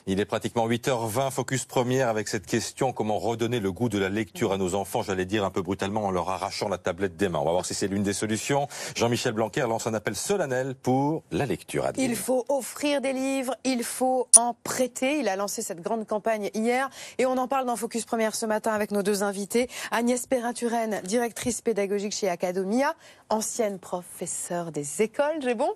Il est pratiquement 8h20, Focus Première avec cette question, comment redonner le goût de la lecture à nos enfants, j'allais dire un peu brutalement en leur arrachant la tablette des mains. On va voir si c'est l'une des solutions. Jean-Michel Blanquer lance un appel solennel pour la lecture. Il faut offrir des livres, il faut en prêter. Il a lancé cette grande campagne hier et on en parle dans Focus Première ce matin avec nos deux invités. Agnès Perrin-Turenne, directrice pédagogique chez Academia, ancienne professeure des écoles, j'ai bon ?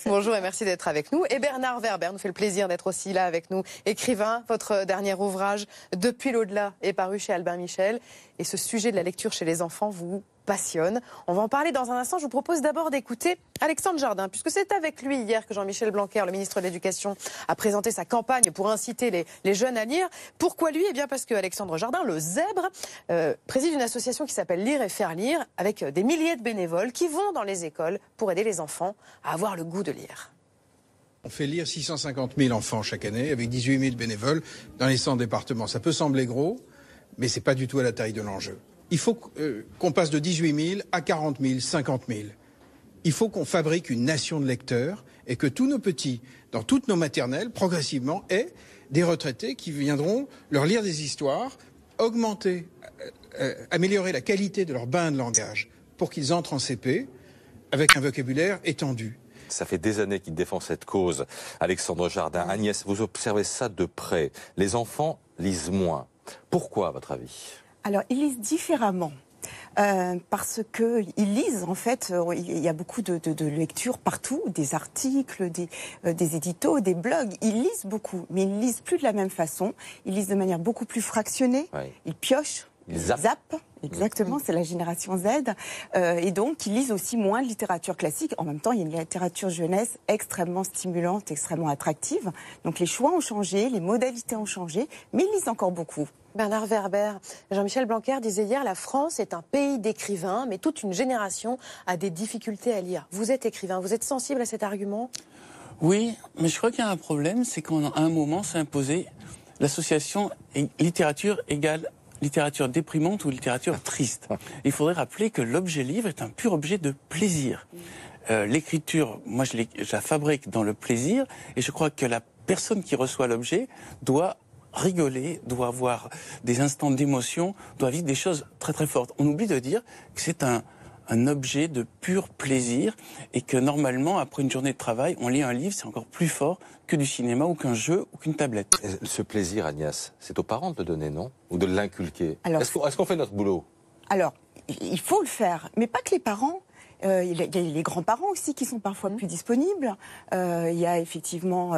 Bonjour et merci d'être avec nous. Et Bernard Werber nous fait le plaisir d'être aussi là avec nous. Écrivain, votre dernier ouvrage, Depuis l'au-delà, est paru chez Albin Michel. Et ce sujet de la lecture chez les enfants vous passionne. On va en parler dans un instant. Je vous propose d'abord d'écouter Alexandre Jardin, puisque c'est avec lui hier que Jean-Michel Blanquer, le ministre de l'Éducation, a présenté sa campagne pour inciter les jeunes à lire. Pourquoi lui ? Eh bien parce que Alexandre Jardin, le zèbre, préside une association qui s'appelle Lire et faire lire, avec des milliers de bénévoles qui vont dans les écoles pour aider les enfants à avoir le goût de lire. On fait lire 650 000 enfants chaque année, avec 18 000 bénévoles dans les 100 départements. Ça peut sembler gros, mais c'est pas du tout à la taille de l'enjeu. Il faut qu'on passe de 18 000 à 40 000, 50 000. Il faut qu'on fabrique une nation de lecteurs et que tous nos petits, dans toutes nos maternelles, progressivement, aient des retraités qui viendront leur lire des histoires, augmenter, améliorer la qualité de leur bain de langage pour qu'ils entrent en CP avec un vocabulaire étendu. Ça fait des années qu'il défend cette cause, Alexandre Jardin. Agnès, vous observez ça de près. Les enfants lisent moins. Pourquoi, à votre avis ? Alors, ils lisent différemment. Parce qu'ils lisent, en fait, il y a beaucoup de lectures partout, des articles, des éditos, des blogs. Ils lisent beaucoup, mais ils ne lisent plus de la même façon. Ils lisent de manière beaucoup plus fractionnée. Oui. Ils piochent. Ils zappent. Exactement, c'est la génération Z. Et donc, ils lisent aussi moins de littérature classique. En même temps, il y a une littérature jeunesse extrêmement stimulante, extrêmement attractive. Donc, les choix ont changé, les modalités ont changé, mais ils lisent encore beaucoup. Bernard Werber, Jean-Michel Blanquer disait hier, la France est un pays d'écrivains, mais toute une génération a des difficultés à lire. Vous êtes écrivain, vous êtes sensible à cet argument ? Oui, mais je crois qu'il y a un problème, c'est qu'à un moment s'est imposé l'association littérature égale littérature déprimante ou littérature triste. Il faudrait rappeler que l'objet livre est un pur objet de plaisir. L'écriture, moi je la fabrique dans le plaisir, et je crois que la personne qui reçoit l'objet doit rigoler, doit avoir des instants d'émotion, doit vivre des choses très très fortes. On oublie de dire que c'est un objet de pur plaisir et que normalement, après une journée de travail, on lit un livre, c'est encore plus fort que du cinéma ou qu'un jeu ou qu'une tablette. Ce plaisir, Agnès, c'est aux parents de le donner, non ? Ou de l'inculquer ? Est-ce qu'on fait notre boulot ? Alors, il faut le faire, mais pas que les parents. Il y a les grands-parents aussi qui sont parfois plus disponibles. Il y a effectivement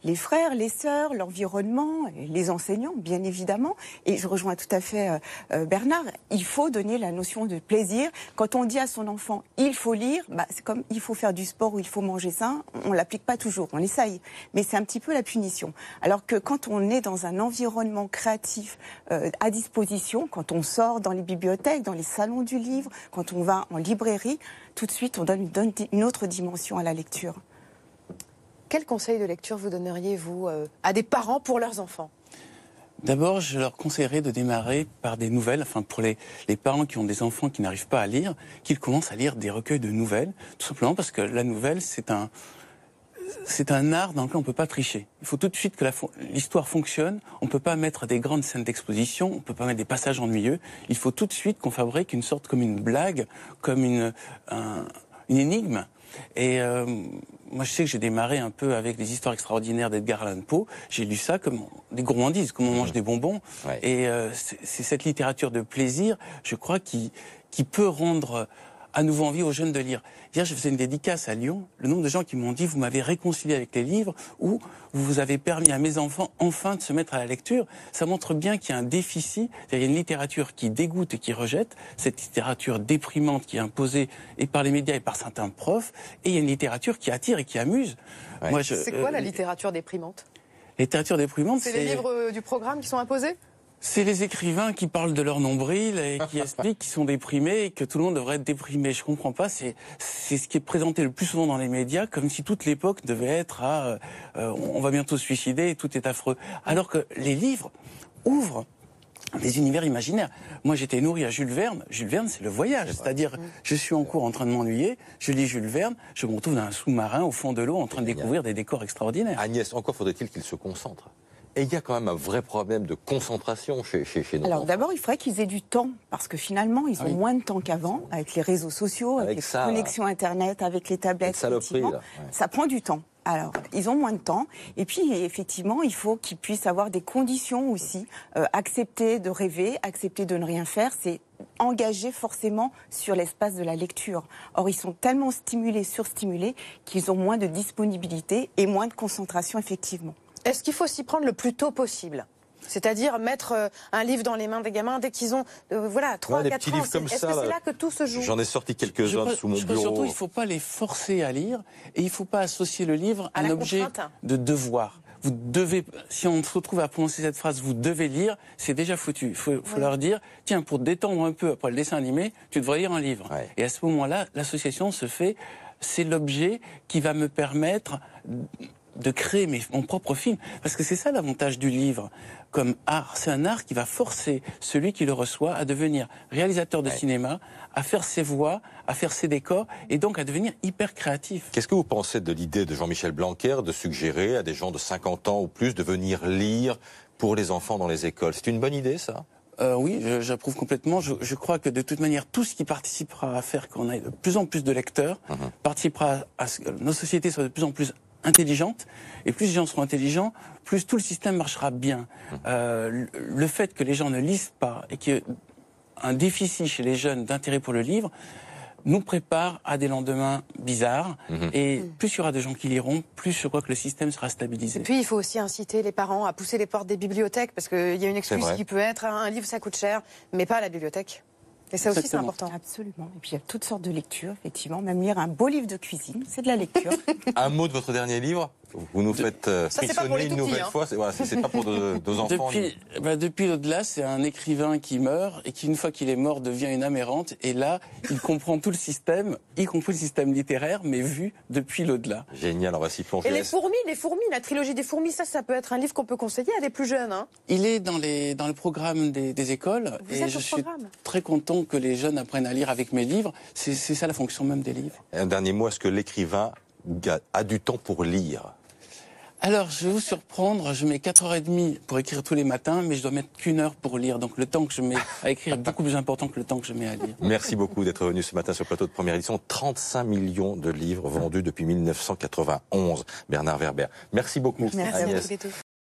les frères, les sœurs, l'environnement, les enseignants, bien évidemment. Et je rejoins tout à fait Bernard. Il faut donner la notion de plaisir. Quand on dit à son enfant « il faut lire », c'est comme « il faut faire du sport » ou « il faut manger sain », on l'applique pas toujours, on essaye. Mais c'est un petit peu la punition. Alors que quand on est dans un environnement créatif à disposition, quand on sort dans les bibliothèques, dans les salons du livre, quand on va en librairie, tout de suite, on donne une autre dimension à la lecture. Quel conseil de lecture vous donneriez, vous, à des parents pour leurs enfants ? D'abord, je leur conseillerais de démarrer par des nouvelles, enfin pour les parents qui ont des enfants qui n'arrivent pas à lire, qu'ils commencent à lire des recueils de nouvelles, tout simplement parce que la nouvelle, c'est un art dans lequel on ne peut pas tricher. Il faut tout de suite que l'histoire fonctionne. On ne peut pas mettre des grandes scènes d'exposition, on ne peut pas mettre des passages ennuyeux. Il faut tout de suite qu'on fabrique une sorte comme une blague, comme une énigme. Et moi, je sais que j'ai démarré un peu avec les histoires extraordinaires d'Edgar Allan Poe. J'ai lu ça comme des gourmandises, comme on mange des bonbons. Ouais. Et c'est cette littérature de plaisir, je crois, qui peut rendre à nouveau envie aux jeunes de lire. Hier, je faisais une dédicace à Lyon. Le nombre de gens qui m'ont dit « vous m'avez réconcilié avec les livres » ou « vous avez permis à mes enfants enfin de se mettre à la lecture », ça montre bien qu'il y a un déficit. Il y a une littérature qui dégoûte et qui rejette, cette littérature déprimante qui est imposée et par les médias et par certains profs, et il y a une littérature qui attire et qui amuse. Ouais. C'est quoi la littérature déprimante ? La littérature déprimante, c'est les livres du programme qui sont imposés ? C'est les écrivains qui parlent de leur nombril et qui expliquent qu'ils sont déprimés et que tout le monde devrait être déprimé. Je comprends pas, c'est ce qui est présenté le plus souvent dans les médias, comme si toute l'époque devait être à on va bientôt se suicider et tout est affreux. Alors que les livres ouvrent des univers imaginaires. Moi, j'étais nourri à Jules Verne. Jules Verne, c'est le voyage. C'est-à-dire, je suis en cours en train de m'ennuyer, je lis Jules Verne, je me retrouve dans un sous-marin au fond de l'eau en train de découvrir des décors extraordinaires. Agnès, en quoi faudrait-il qu'il se concentre ? Et il y a quand même un vrai problème de concentration chez nos Alors enfants. d'abord, il faudrait qu'ils aient du temps, parce que finalement, ils ont moins de temps qu'avant, avec les réseaux sociaux, avec les connexions Internet, avec les tablettes. Saloperie, là. Ça prend du temps. Alors, ils ont moins de temps. Et puis, effectivement, il faut qu'ils puissent avoir des conditions aussi. Accepter de rêver, accepter de ne rien faire, c'est engager forcément sur l'espace de la lecture. Or, ils sont tellement stimulés, surstimulés, qu'ils ont moins de disponibilité et moins de concentration, effectivement. Est-ce qu'il faut s'y prendre le plus tôt possible ? C'est-à-dire mettre un livre dans les mains des gamins dès qu'ils ont 3 à 4 ans. Est-ce que c'est là que tout se joue ? J'en ai sorti quelques-uns sous mon bureau. Surtout, il ne faut pas les forcer à lire et il ne faut pas associer le livre à un objet de devoir. Vous devez, si on se retrouve à prononcer cette phrase, vous devez lire, c'est déjà foutu. Il faut leur dire, tiens, pour te détendre un peu après le dessin animé, tu devrais lire un livre. Ouais. Et à ce moment-là, l'association se fait, c'est l'objet qui va me permettre de créer mon propre film. Parce que c'est ça l'avantage du livre comme art. C'est un art qui va forcer celui qui le reçoit à devenir réalisateur de cinéma, à faire ses voix, à faire ses décors, et donc à devenir hyper créatif. Qu'est-ce que vous pensez de l'idée de Jean-Michel Blanquer de suggérer à des gens de 50 ans ou plus de venir lire pour les enfants dans les écoles ? C'est une bonne idée, ça ? Oui, j'approuve complètement. Je crois que de toute manière, tout ce qui participera à faire qu'on ait de plus en plus de lecteurs, participera à ce que nos sociétés soient de plus en plus intelligentes, et plus les gens seront intelligents, plus tout le système marchera bien. Le fait que les gens ne lisent pas et qu'il y ait un déficit chez les jeunes d'intérêt pour le livre nous prépare à des lendemains bizarres. Et plus il y aura de gens qui liront, plus je crois que le système sera stabilisé. Et puis il faut aussi inciter les parents à pousser les portes des bibliothèques, parce qu'il y a une excuse qui peut être un livre ça coûte cher, mais pas à la bibliothèque. Et ça aussi, c'est important. Absolument. Et puis, il y a toutes sortes de lectures, effectivement. Même lire un beau livre de cuisine, c'est de la lecture. Un mot de votre dernier livre ? Vous nous faites frissonner une nouvelle fois. C'est pas pour nos enfants. Depuis l'au-delà, c'est un écrivain qui meurt et qui, une fois qu'il est mort, devient une âme errante. Et là, il comprend tout le système, y compris le système littéraire, mais vu depuis l'au-delà. Génial, on va s'y plonger. Et les fourmis, la trilogie des fourmis, ça peut être un livre qu'on peut conseiller à des plus jeunes. Hein. Il est dans le programme des écoles. Et je suis très content que les jeunes apprennent à lire avec mes livres. C'est ça la fonction même des livres. Un dernier mot, est-ce que l'écrivain a du temps pour lire ? Alors, je vais vous surprendre, je mets 4h30 pour écrire tous les matins, mais je dois mettre qu'1 heure pour lire. Donc le temps que je mets à écrire est beaucoup plus important que le temps que je mets à lire. Merci beaucoup d'être venu ce matin sur le plateau de Première Édition. 35 millions de livres vendus depuis 1991. Bernard Werber. Merci beaucoup, Merci Agnès. à tous les deux.